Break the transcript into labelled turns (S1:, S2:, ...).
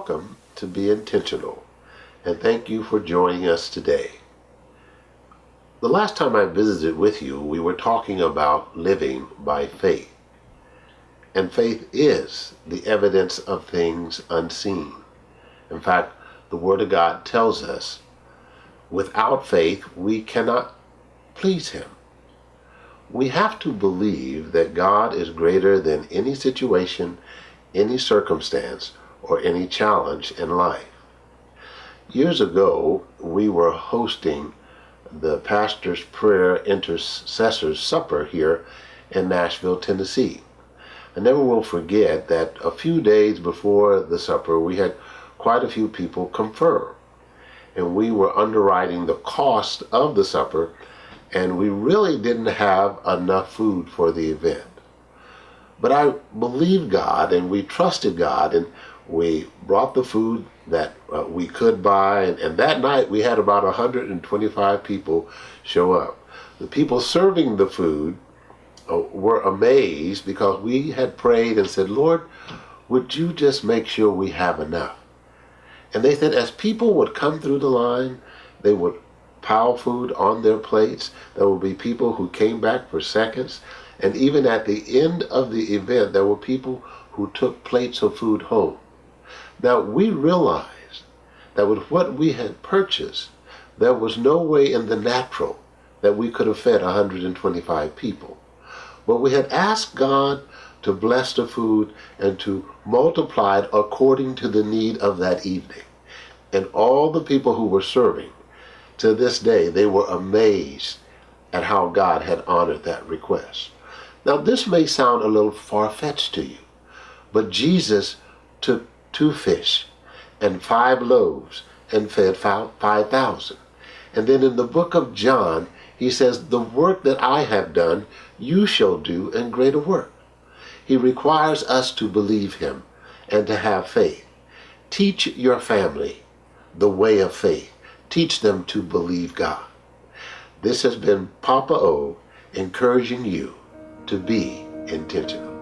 S1: welcome to Be Intentional, and thank you for joining us today. The last time I visited with you, we were talking about living by faith. And faith is the evidence of things unseen. In fact, the Word of God tells us, without faith, we cannot please Him. We have to believe that God is greater than any situation, any circumstance, or any challenge in life. Years ago, we were hosting the Pastor's Prayer Intercessors Supper here in Nashville, Tennessee. I never will forget that a few days before the supper, we had quite a few people confirm. And we were underwriting the cost of the supper, and we really didn't have enough food for the event. But I believed God, and we trusted God, and we brought the food that we could buy, and that night we had about 125 people show up. The people serving the food were amazed because we had prayed and said, Lord, would you just make sure we have enough? And they said as people would come through the line, they would pile food on their plates. There would be people who came back for seconds. And even at the end of the event, there were people who took plates of food home. Now, we realized that with what we had purchased, there was no way in the natural that we could have fed 125 people. But we had asked God to bless the food and to multiply it according to the need of that evening. And all the people who were serving, to this day, they were amazed at how God had honored that request. Now, this may sound a little far-fetched to you, but Jesus took 2 fish and 5 loaves and fed 5,000. And then in the book of John, he says, the work that I have done, you shall do, and greater work. He requires us to believe him and to have faith. Teach your family the way of faith. Teach them to believe God. This has been Papa O encouraging you to be intentional.